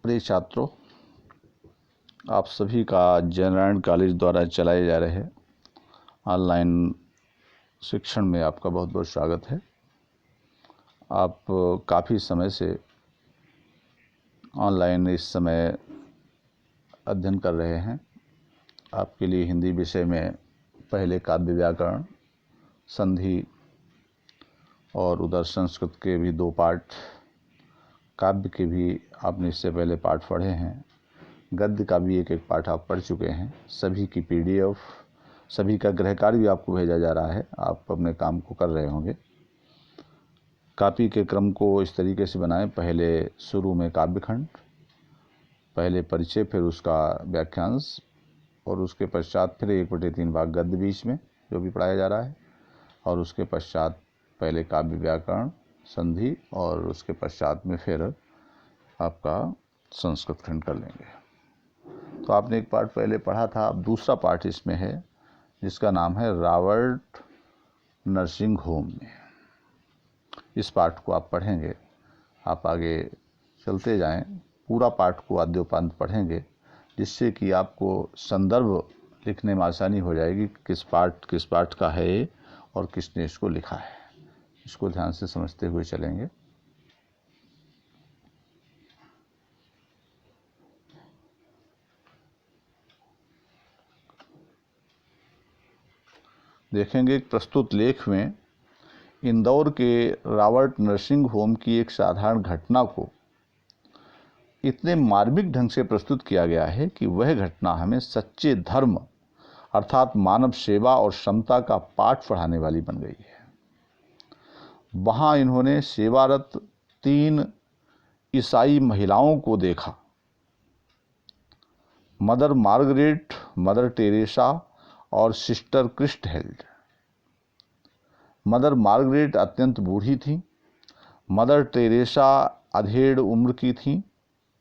प्रिय छात्रों, आप सभी का जय नारायण कॉलेज द्वारा चलाए जा रहे ऑनलाइन शिक्षण में आपका बहुत बहुत स्वागत है। आप काफ़ी समय से ऑनलाइन इस समय अध्ययन कर रहे हैं। आपके लिए हिंदी विषय में पहले काव्य व्याकरण, संधि और उधर संस्कृत के भी 2 पाठ, काव्य के भी आपने इससे पहले पाठ पढ़े हैं, गद्य का भी एक पाठ आप पढ़ चुके हैं। सभी की PDF, सभी का गृह कार्य भी आपको भेजा जा रहा है। आप अपने काम को कर रहे होंगे। कापी के क्रम को इस तरीके से बनाएं, पहले शुरू में काव्य खंड, पहले परिचय, फिर उसका व्याख्यांश और उसके पश्चात फिर 1/3 भाग गद्य बीच में जो भी पढ़ाया जा रहा है, और उसके पश्चात पहले काव्य व्याकरण, संधि और उसके पश्चात में फिर आपका संस्कृत खंड कर लेंगे। तो आपने एक पाठ पहले पढ़ा था, अब दूसरा पाठ इसमें है जिसका नाम है रॉबर्ट नर्सिंग होम में। इस पाठ को आप पढ़ेंगे, आप आगे चलते जाएं, पूरा पाठ को आद्योपांत पढ़ेंगे, जिससे कि आपको संदर्भ लिखने में आसानी हो जाएगी। किस पाठ का है ये और किसने इसको लिखा है, इसको ध्यान से समझते हुए चलेंगे। देखेंगे एक प्रस्तुत लेख में इंदौर के रॉबर्ट नर्सिंग होम की एक साधारण घटना को इतने मार्मिक ढंग से प्रस्तुत किया गया है कि वह घटना हमें सच्चे धर्म अर्थात मानव सेवा और समता का पाठ पढ़ाने वाली बन गई है। वहाँ इन्होंने सेवारत 3 ईसाई महिलाओं को देखा, मदर मार्गरेट, मदर टेरेसा और सिस्टर क्रिस्टहेल्ड। मदर मार्गरेट अत्यंत बूढ़ी थी, मदर टेरेसा अधेड़ उम्र की थी,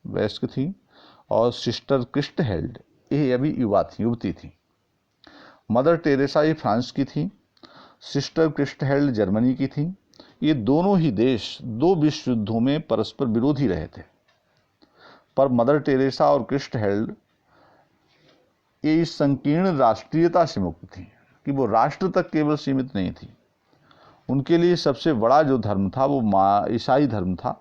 वयस्क थी, और सिस्टर क्रिस्टहेल्ड ये अभी युवती थी। मदर टेरेसा ये फ्रांस की थी, सिस्टर क्रिस्टहेल्ड जर्मनी की थी। ये दोनों ही देश 2 विश्व युद्धों में परस्पर विरोधी रहे थे, पर मदर टेरेसा और क्रिस्टहेल्ड ये इस संकीर्ण राष्ट्रीयता से मुक्त थी कि वो राष्ट्र तक केवल सीमित नहीं थी। उनके लिए सबसे बड़ा जो धर्म था वो ईसाई धर्म था।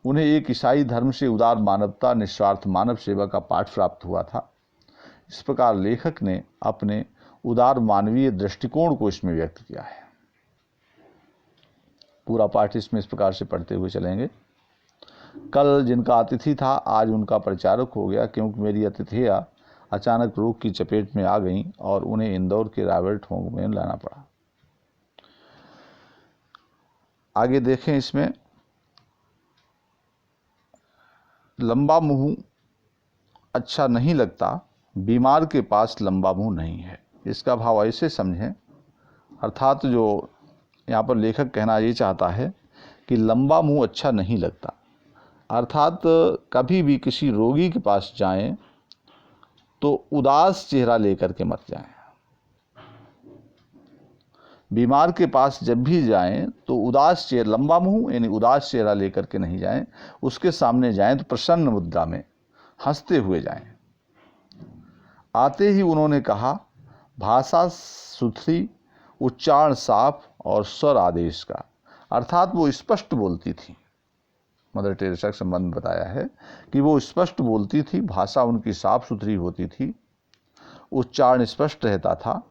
उन्हें एक ईसाई धर्म से उदार मानवता, निस्वार्थ मानव सेवा का पाठ प्राप्त हुआ था। इस प्रकार लेखक ने अपने उदार मानवीय दृष्टिकोण को इसमें व्यक्त किया है। पूरा पाठ इसमें इस प्रकार से पढ़ते हुए चलेंगे। कल जिनका अतिथि था आज उनका परिचारक हो गया, क्योंकि मेरी अतिथियाँ अचानक रोग की चपेट में आ गईं और उन्हें इंदौर के रॉबर्ट होम में लाना पड़ा। आगे देखें, इसमें लंबा मुंह अच्छा नहीं लगता, बीमार के पास लंबा मुंह नहीं है। इसका भाव ऐसे समझें, अर्थात जो यहाँ पर लेखक कहना ये चाहता है कि लंबा मुंह अच्छा नहीं लगता, अर्थात कभी भी किसी रोगी के पास जाएं तो उदास चेहरा लेकर के मत जाएं। बीमार के पास जब भी जाएं तो उदास चेहरा, लंबा मुंह यानी उदास चेहरा लेकर के नहीं जाएं। उसके सामने जाएं तो प्रसन्न मुद्रा में हंसते हुए जाएं। आते ही उन्होंने कहा, भाषा सुथरी, उच्चारण साफ और स्वर आदेश का, अर्थात वो स्पष्ट बोलती थी। मदर टेरेसा के संबंध में बताया है कि वो स्पष्ट बोलती थी, भाषा उनकी साफ सुथरी होती थी, उच्चारण स्पष्ट रहता था,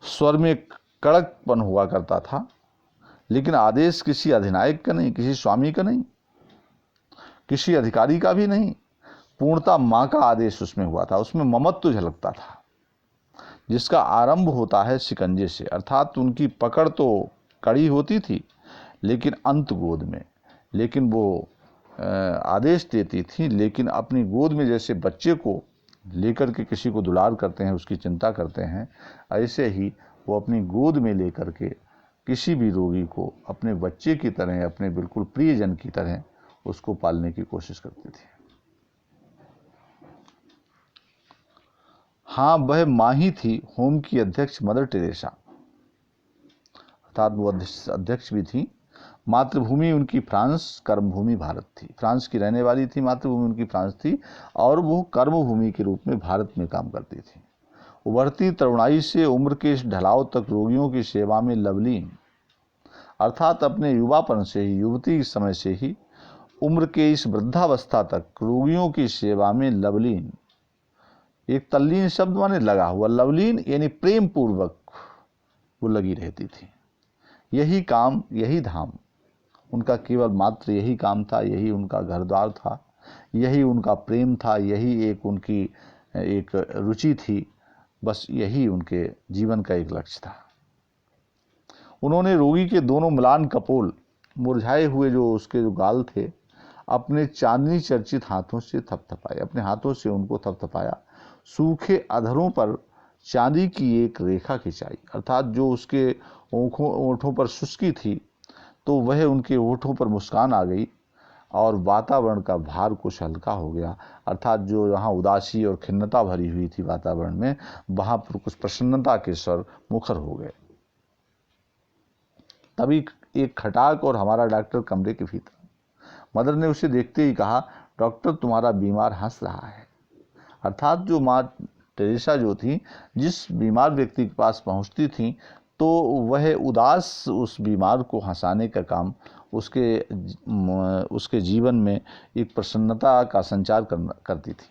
स्वर में कड़कपन हुआ करता था, लेकिन आदेश किसी अधिनायक का नहीं, किसी स्वामी का नहीं, किसी अधिकारी का भी नहीं, पूर्णतः माँ का आदेश उसमें हुआ था। उसमें ममत्व झलकता था, जिसका आरंभ होता है शिकंजे से, अर्थात उनकी पकड़ तो कड़ी होती थी लेकिन अंत गोद में। लेकिन वो आदेश देती थी, लेकिन अपनी गोद में जैसे बच्चे को लेकर के किसी को दुलार करते हैं, उसकी चिंता करते हैं, ऐसे ही वो अपनी गोद में लेकर के किसी भी रोगी को अपने बच्चे की तरह, अपने बिल्कुल प्रियजन की तरह उसको पालने की कोशिश करती थी। हाँ, वह माँ ही थी होम की अध्यक्ष मदर टेरेसा, अर्थात वो अध्यक्ष भी थी। मातृभूमि उनकी फ्रांस, कर्मभूमि भारत थी। फ्रांस की रहने वाली थी, मातृभूमि उनकी फ्रांस थी और वो कर्मभूमि के रूप में भारत में काम करती थी। उभरती तरुणाई से उम्र के इस ढलाव तक रोगियों की सेवा में लवलीन, अर्थात अपने युवापन से ही, युवती समय से ही उम्र के इस वृद्धावस्था तक रोगियों की सेवा में लवलीन, एक तल्लीन शब्द माने लगा हुआ, लवलीन यानी प्रेम पूर्वक वो लगी रहती थी। यही काम, यही धाम, उनका केवल मात्र यही काम था, यही उनका घर द्वार था, यही उनका प्रेम था, यही एक उनकी एक रुचि थी, बस यही उनके जीवन का एक लक्ष्य था। उन्होंने रोगी के दोनों म्लान कपोल, मुरझाए हुए जो उसके जो गाल थे, अपने चांदनी चर्चित हाथों से थपथपाए, अपने हाथों से उनको थपथपाया। सूखे अधरों पर चांदी की एक रेखा खिंचाई, अर्थात जो उसके ओठों पर शुष्की थी तो वह उनके ओठों पर मुस्कान आ गई और वातावरण का भार कुछ हल्का हो गया, अर्थात जो यहाँ उदासी और खिन्नता भरी हुई थी वातावरण में, वहाँ पर कुछ प्रसन्नता के स्वर मुखर हो गए। तभी एक खटाक और हमारा डॉक्टर कमरे के भीतर। मदर ने उसे देखते ही कहा, डॉक्टर तुम्हारा बीमार हंस रहा है। अर्थात जो माँ टेरेसा जो थी, जिस बीमार व्यक्ति के पास पहुँचती थी तो वह उदास उस बीमार को हंसाने का काम उसके जीवन में एक प्रसन्नता का संचार करती थी।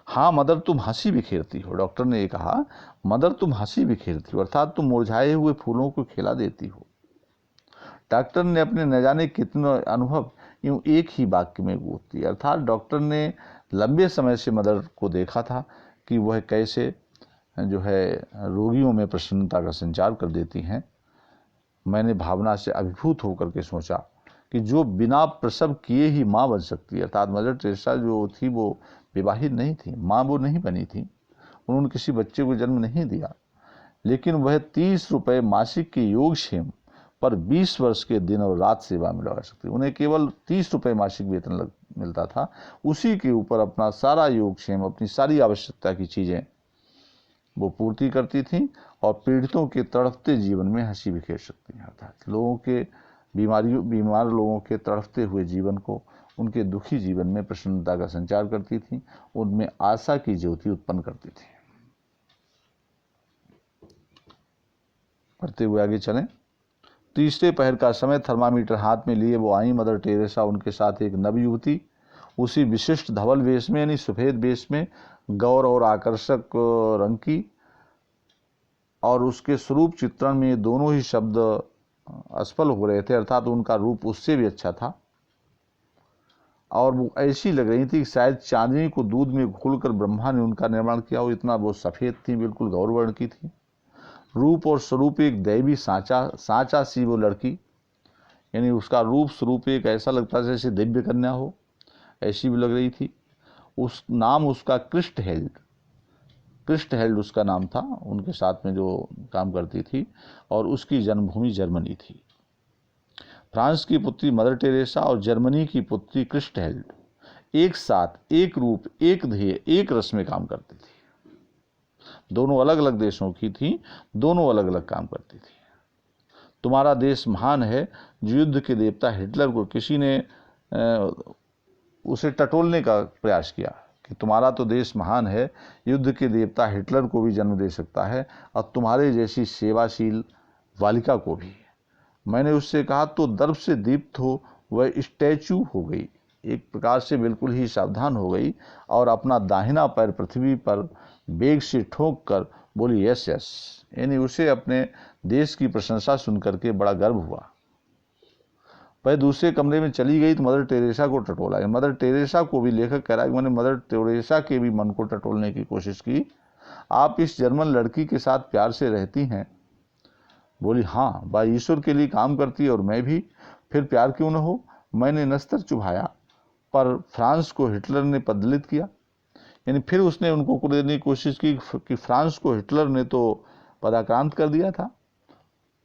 हाँ मदर, तुम हंसी बिखेरती हो, डॉक्टर ने ये कहा, मदर तुम हंसी बिखेरती हो, अर्थात तुम मुरझाए हुए फूलों को खिला देती हो। डॉक्टर ने अपने न जाने कितने अनुभव यूं एक ही वाक्य में गूंथ दिए, अर्थात डॉक्टर ने लंबे समय से मदर को देखा था कि वह कैसे जो है रोगियों में प्रसन्नता का संचार कर देती हैं। मैंने भावना से अभिभूत होकर के सोचा कि जो बिना प्रसव किए ही माँ बन सकती है, अर्थात मदर टेरेसा जो थी वो विवाहित नहीं थी, माँ वो नहीं बनी थी, उन्होंने किसी बच्चे को जन्म नहीं दिया, लेकिन वह 30 रुपये मासिक के योगक्षेम पर 20 वर्ष के दिन और रात सेवा में लगा सकती। उन्हें केवल 30 रुपये मासिक वेतन मिलता था, उसी के ऊपर अपना सारा योगक्षेम, अपनी सारी आवश्यकता की चीज़ें वो पूर्ति करती थी और पीड़ितों के तड़पते जीवन में हंसी बिखेर सकती हैं, अर्थात लोगों के बीमार लोगों के तड़पते हुए जीवन को, उनके दुखी जीवन में प्रसन्नता का संचार करती थी, उनमें आशा की ज्योति उत्पन्न करती थी। पढ़ते हुए आगे चलें। तीसरे पहर का समय, थर्मामीटर हाथ में लिए वो आई। मदर टेरेसा, उनके साथ एक नव युवती, उसी विशिष्ट धवल वेश में यानी सफ़ेद वेश में, गौर और आकर्षक रंग की, और उसके स्वरूप चित्रण में दोनों ही शब्द असफल हो रहे थे, अर्थात उनका रूप उससे भी अच्छा था और वो ऐसी लग रही थी कि शायद चांदनी को दूध में घोलकर ब्रह्मा ने उनका निर्माण किया हो, इतना वो सफ़ेद थी, बिल्कुल गौरवर्ण की थी। रूप और स्वरूप एक दैवी सांचा सी वो लड़की, यानी उसका रूप स्वरूप एक ऐसा लगता जैसे दिव्य कन्या हो, ऐसी भी लग रही थी। उस नाम उसका क्रिस्टहेल्ड उसका नाम था, उनके साथ में जो काम करती थी, और उसकी जन्मभूमि जर्मनी थी। फ्रांस की पुत्री मदर टेरेसा और जर्मनी की पुत्री क्रिस्टहेल्ड एक साथ, एक रूप, एक ध्येय, एक रस में काम करती थी। दोनों अलग अलग देशों की थी, दोनों अलग अलग काम करती थी। तुम्हारा देश महान है, जो युद्ध के देवता हिटलर को किसी ने उसे टटोलने का प्रयास किया कि तुम्हारा तो देश महान है, युद्ध के देवता हिटलर को भी जन्म दे सकता है और तुम्हारे जैसी सेवाशील बालिका को भी। मैंने उससे कहा तो दर्प से दीप्त हो वह स्टैचू हो गई, एक प्रकार से बिल्कुल ही सावधान हो गई और अपना दाहिना पैर पृथ्वी पर बेग से ठोक कर बोली यस यस, यानी उसे अपने देश की प्रशंसा सुनकर के बड़ा गर्व हुआ। वह दूसरे कमरे में चली गई तो मदर टेरेसा को टटोला। मदर टेरेसा को भी लेखक कह रहा है कि मैंने मदर टेरेसा के भी मन को टटोलने की कोशिश की। आप इस जर्मन लड़की के साथ प्यार से रहती हैं? बोली हाँ, भाई ईश्वर के लिए काम करती है और मैं भी, फिर प्यार क्यों न हो। मैंने नस्तर चुभाया पर फ्रांस को हिटलर ने पददलित किया, यानी फिर उसने उनको देने की कोशिश की कि फ्रांस को हिटलर ने तो पदाक्रांत कर दिया था,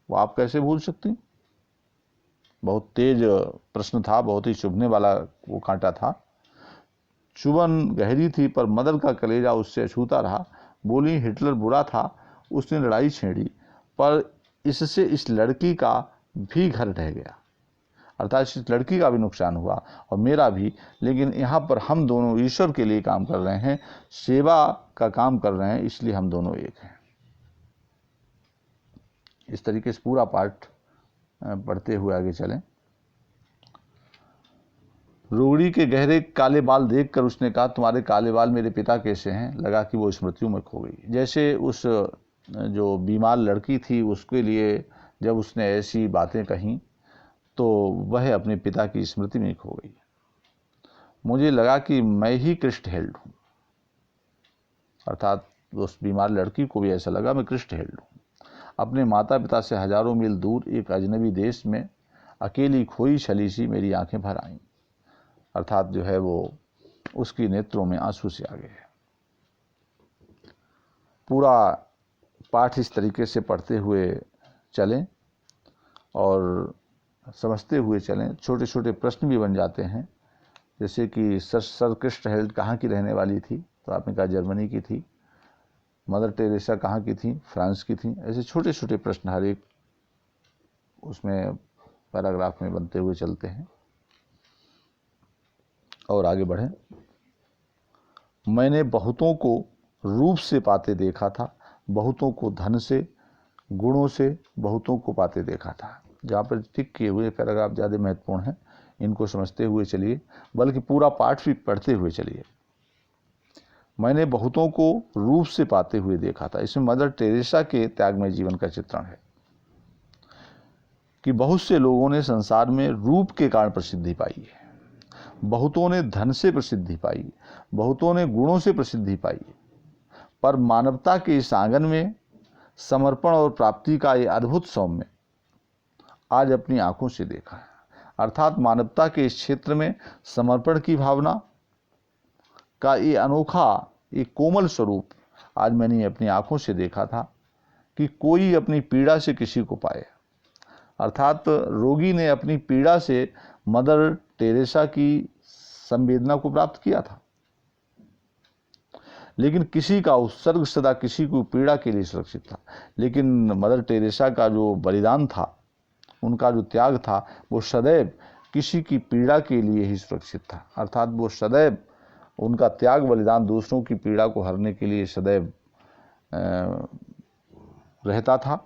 वो आप कैसे भूल सकती। बहुत तेज प्रश्न था, बहुत ही चुभने वाला वो कांटा था। चुभन गहरी थी पर मदर का कलेजा उससे अछूता रहा। बोली हिटलर बुरा था, उसने लड़ाई छेड़ी, पर इससे इस लड़की का भी घर ढह गया। अर्थात इस लड़की का भी नुकसान हुआ और मेरा भी, लेकिन यहाँ पर हम दोनों ईश्वर के लिए काम कर रहे हैं, सेवा का काम कर रहे हैं, इसलिए हम दोनों एक हैं। इस तरीके से पूरा पाठ पढ़ते हुए आगे चलें। रोड़ी के गहरे काले बाल देखकर उसने कहा, तुम्हारे काले बाल मेरे पिता कैसे हैं? लगा कि वो स्मृतियों में खो गई। जैसे उस जो बीमार लड़की थी उसके लिए जब उसने ऐसी बातें कहीं तो वह अपने पिता की स्मृति में खो गई। मुझे लगा कि मैं ही क्रिस्ट हेल्ड हूँ, अर्थात उस बीमार लड़की को भी ऐसा लगा मैं क्रिस्ट हेल्ड हूँ। अपने माता पिता से हजारों मील दूर एक अजनबी देश में अकेली खोई छली सी मेरी आंखें भर आईं। अर्थात जो है वो उसकी नेत्रों में आंसू से आ गए। पूरा पाठ इस तरीके से पढ़ते हुए चलें और समझते हुए चलें। छोटे छोटे प्रश्न भी बन जाते हैं, जैसे कि सर क्रिस्ट हेल्ड कहाँ की रहने वाली थी? तो आपने कहा जर्मनी की थी। मदर टेरेसा कहाँ की थी? फ्रांस की थी। ऐसे छोटे छोटे प्रश्न हर एक उसमें पैराग्राफ में बनते हुए चलते हैं। और आगे बढ़ें। मैंने बहुतों को रूप से पाते देखा था, बहुतों को धन से, गुणों से, बहुतों को पाते देखा था। जहाँ पर टिक किए हुए पैराग्राफ ज़्यादा महत्वपूर्ण हैं, इनको समझते हुए चलिए, बल्कि पूरा पाठ भी पढ़ते हुए चलिए। मैंने बहुतों को रूप से पाते हुए देखा था। इसमें मदर टेरेसा के त्यागमय जीवन का चित्रण है कि बहुत से लोगों ने संसार में रूप के कारण प्रसिद्धि पाई है, बहुतों ने धन से प्रसिद्धि पाई, बहुतों ने गुणों से प्रसिद्धि पाई, पर मानवता के इस आंगन में समर्पण और प्राप्ति का ये अद्भुत सौम्य आज अपनी आंखों से देखा है। अर्थात मानवता के इस क्षेत्र में समर्पण की भावना का ये अनोखा, ये कोमल स्वरूप आज मैंने अपनी आंखों से देखा था कि कोई अपनी पीड़ा से किसी को पाए। अर्थात रोगी ने अपनी पीड़ा से मदर टेरेसा की संवेदना को प्राप्त किया था, लेकिन किसी का उत्सर्ग सदा किसी को पीड़ा के लिए सुरक्षित था। लेकिन मदर टेरेसा का जो बलिदान था, उनका जो त्याग था, वो सदैव किसी की पीड़ा के लिए ही सुरक्षित था। अर्थात वो सदैव उनका त्याग बलिदान दूसरों की पीड़ा को हरने के लिए सदैव रहता था।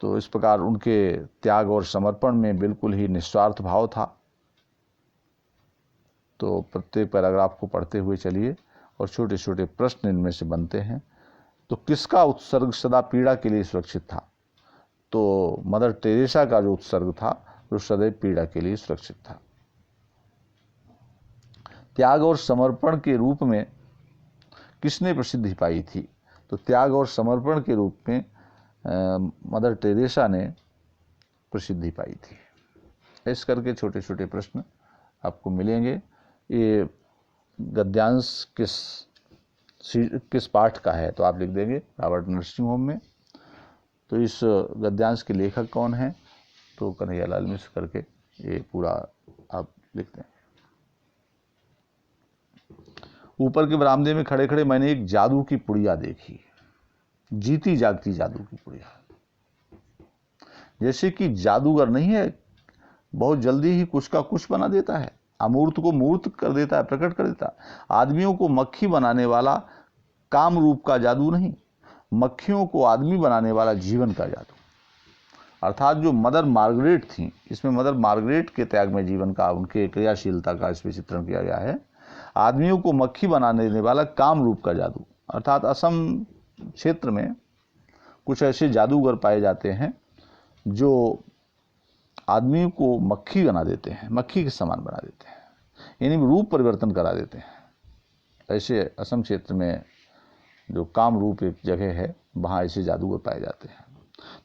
तो इस प्रकार उनके त्याग और समर्पण में बिल्कुल ही निस्वार्थ भाव था। तो प्रत्येक पैराग्राफ को पढ़ते हुए चलिए और छोटे छोटे प्रश्न इनमें से बनते हैं। तो किसका उत्सर्ग सदा पीड़ा के लिए सुरक्षित था? तो मदर टेरेसा का जो उत्सर्ग था वो सदैव पीड़ा के लिए सुरक्षित था। त्याग और समर्पण के रूप में किसने प्रसिद्धि पाई थी? तो त्याग और समर्पण के रूप में मदर टेरेसा ने प्रसिद्धि पाई थी। इस करके छोटे छोटे प्रश्न आपको मिलेंगे। ये गद्यांश किस पाठ का है? तो आप लिख देंगे रॉबर्ट नर्सिंग होम में। तो इस गद्यांश के लेखक कौन है? तो कन्हैयालाल मिश्र करके ये पूरा आप लिख दें। ऊपर के बरामदे में खड़े खड़े मैंने एक जादू की पुड़िया देखी, जीती जागती जादू की पुड़िया। जैसे कि जादूगर नहीं है, बहुत जल्दी ही कुछ का कुछ बना देता है, अमूर्त को मूर्त कर देता है, प्रकट कर देता है। आदमियों को मक्खी बनाने वाला काम रूप का जादू नहीं, मक्खियों को आदमी बनाने वाला जीवन का जादू। अर्थात जो मदर मार्गरेट थी, इसमें मदर मार्गरेट के त्याग में जीवन का, उनके क्रियाशीलता का इसमें चित्रण किया गया है। आदमियों को मक्खी बनाने वाला काम रूप का जादू। अर्थात असम क्षेत्र में कुछ ऐसे जादूगर पाए जाते हैं जो आदमी को मक्खी बना देते हैं, मक्खी के समान बना देते हैं, यानी रूप परिवर्तन करा देते हैं। ऐसे असम क्षेत्र में जो काम रूप एक जगह है, वहाँ ऐसे जादूगर पाए जाते हैं।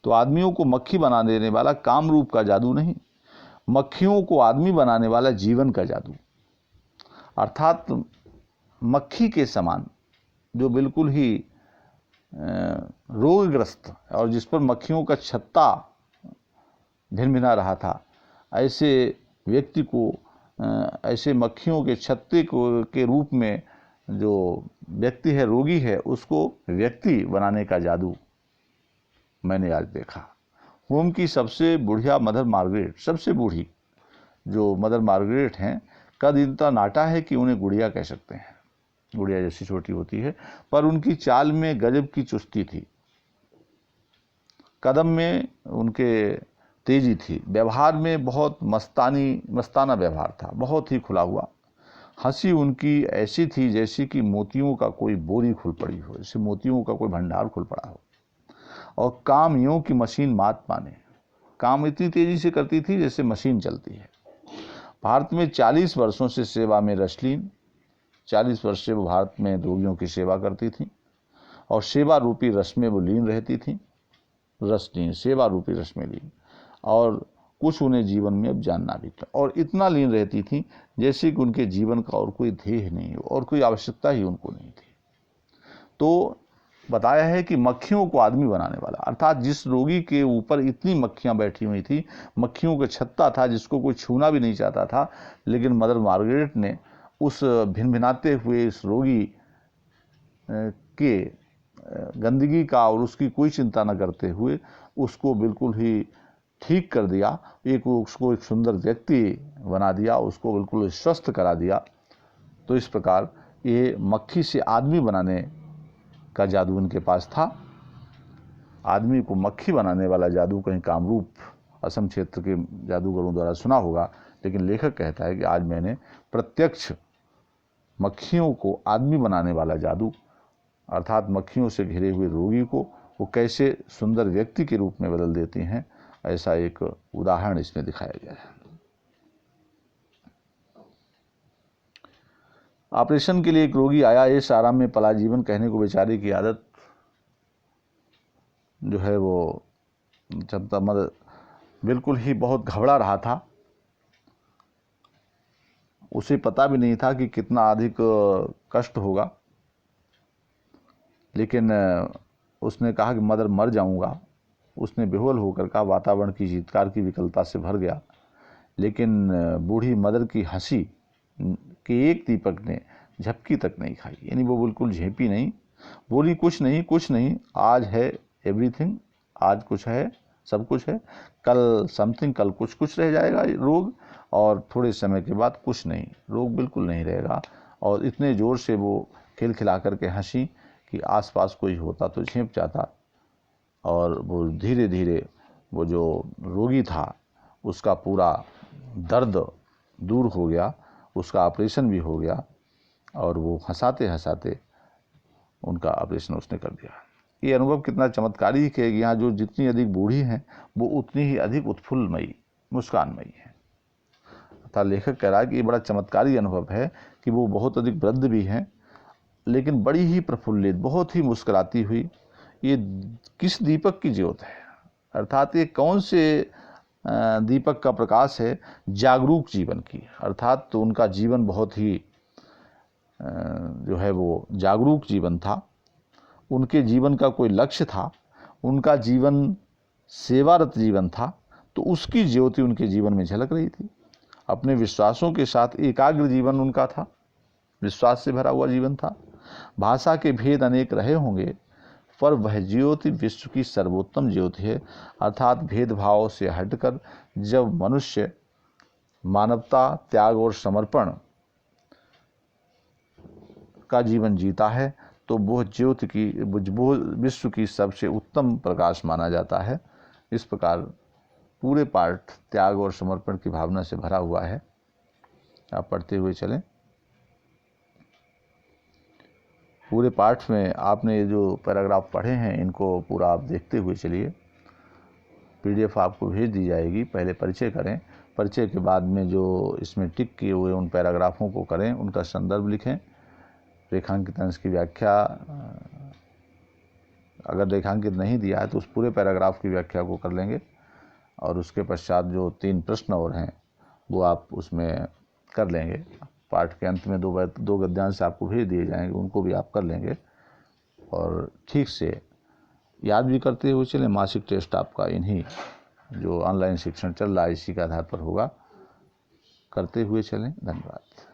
तो आदमियों को मक्खी बना देने वाला काम रूप का जादू नहीं, मक्खियों को आदमी बनाने वाला जीवन का जादू। अर्थात मक्खी के समान जो बिल्कुल ही रोगग्रस्त और जिस पर मक्खियों का छत्ता भिनभिना रहा था, ऐसे व्यक्ति को, ऐसे मक्खियों के छत्ते के रूप में जो व्यक्ति है, रोगी है, उसको व्यक्ति बनाने का जादू मैंने आज देखा। रोम की सबसे बुढ़िया मदर मार्गरेट, सबसे बूढ़ी जो मदर मार्गरेट हैं, कद इतना नाटा है कि उन्हें गुड़िया कह सकते हैं, गुड़िया जैसी छोटी होती है, पर उनकी चाल में गजब की चुस्ती थी, कदम में उनके तेजी थी, व्यवहार में बहुत मस्ताना व्यवहार था, बहुत ही खुला हुआ। हंसी उनकी ऐसी थी जैसे कि मोतियों का कोई बोरी खुल पड़ी हो, जैसे मोतियों का कोई भंडार खुल पड़ा हो। और काम यूं की मशीन मात माने, काम इतनी तेजी से करती थी जैसे मशीन चलती है। भारत में 40 वर्षों से सेवा में रसलीन, 40 वर्ष से वो भारत में रोगियों की सेवा करती थी और सेवा रूपी रस में वो लीन रहती थी, रसलीन, सेवा रूपी रस में लीन, और कुछ उन्हें जीवन में अब जानना भी था। और इतना लीन रहती थी जैसे कि उनके जीवन का और कोई ध्येय नहीं हो और कोई आवश्यकता ही उनको नहीं थी। तो बताया है कि मक्खियों को आदमी बनाने वाला, अर्थात जिस रोगी के ऊपर इतनी मक्खियां बैठी हुई थी, मक्खियों का छत्ता था जिसको कोई छूना भी नहीं चाहता था, लेकिन मदर मार्गरेट ने उस भिनभिनाते हुए इस रोगी के गंदगी का और उसकी कोई चिंता न करते हुए उसको बिल्कुल ही ठीक कर दिया, उसको एक सुंदर व्यक्ति बना दिया, उसको बिल्कुल स्वस्थ करा दिया। तो इस प्रकार ये मक्खी से आदमी बनाने का जादू इनके पास था। आदमी को मक्खी बनाने वाला जादू कहीं कामरूप असम क्षेत्र के जादूगरों द्वारा सुना होगा, लेकिन लेखक कहता है कि आज मैंने प्रत्यक्ष मक्खियों को आदमी बनाने वाला जादू, अर्थात मक्खियों से घिरे हुए रोगी को वो कैसे सुंदर व्यक्ति के रूप में बदल देती हैं, ऐसा एक उदाहरण इसमें दिखाया गया है। ऑपरेशन के लिए एक रोगी आया, इस आराम में पला जीवन कहने को बेचारे की आदत जो है वो जब मतलब बिल्कुल ही बहुत घबरा रहा था। उसे पता भी नहीं था कि कितना अधिक कष्ट होगा, लेकिन उसने कहा कि मदर मर जाऊंगा। उसने बेहोल होकर कहा, वातावरण की चीत्कार की विकलता से भर गया, लेकिन बूढ़ी मदर की हंसी के एक दीपक ने झपकी तक नहीं खाई, यानी वो बिल्कुल झेपी नहीं, बोली कुछ नहीं कुछ नहीं, आज है एवरीथिंग, आज कुछ है, सब कुछ है, कल समथिंग, कल कुछ कुछ रह जाएगा रोग, और थोड़े समय के बाद कुछ नहीं, रोग बिल्कुल नहीं रहेगा। और इतने ज़ोर से वो खिलखिला करके हंसी कि आसपास कोई होता तो झेंप जाता, और वो धीरे धीरे वो जो रोगी था उसका पूरा दर्द दूर हो गया, उसका ऑपरेशन भी हो गया, और वो हंसाते हंसाते उनका ऑपरेशन उसने कर दिया। ये अनुभव कितना चमत्कारी है कि यहाँ जो जितनी अधिक बूढ़ी हैं वो उतनी ही अधिक उत्फुल्लमयी, मुस्कानमयी है। अर्थात लेखक कह रहा है कि ये बड़ा चमत्कारी अनुभव है कि वो बहुत अधिक वृद्ध भी हैं, लेकिन बड़ी ही प्रफुल्लित, बहुत ही मुस्कुराती हुई। ये किस दीपक की ज्योत है, अर्थात ये कौन से दीपक का प्रकाश है, जागरूक जीवन की। अर्थात तो उनका जीवन बहुत ही जो है वो जागरूक जीवन था, उनके जीवन का कोई लक्ष्य था, उनका जीवन सेवारत जीवन था, तो उसकी ज्योति उनके जीवन में झलक रही थी। अपने विश्वासों के साथ एकाग्र जीवन उनका था, विश्वास से भरा हुआ जीवन था। भाषा के भेद अनेक रहे होंगे, पर वह ज्योति विश्व की सर्वोत्तम ज्योति है। अर्थात भेदभाव से हटकर जब मनुष्य मानवता, त्याग और समर्पण का जीवन जीता है तो वो ज्योति की, वो विश्व की सबसे उत्तम प्रकाश माना जाता है। इस प्रकार पूरे पाठ त्याग और समर्पण की भावना से भरा हुआ है। आप पढ़ते हुए चलें। पूरे पाठ में आपने ये जो पैराग्राफ पढ़े हैं इनको पूरा आप देखते हुए चलिए। पीडीएफ आपको भेज दी जाएगी, पहले परिचय करें, परिचय के बाद में जो इसमें टिक किए हुए उन पैराग्राफों को करें, उनका संदर्भ लिखें, रेखांकित अंश की व्याख्या, अगर रेखांकित नहीं दिया है तो उस पूरे पैराग्राफ की व्याख्या को कर लेंगे, और उसके पश्चात जो 3 प्रश्न और हैं वो आप उसमें कर लेंगे। पाठ के अंत में 2 गद्यांश आपको भेज दिए जाएंगे, उनको भी आप कर लेंगे, और ठीक से याद भी करते हुए चलें। मासिक टेस्ट आपका इन्हीं जो ऑनलाइन शिक्षण चल रहा है इसी के आधार पर होगा, करते हुए चलें। धन्यवाद।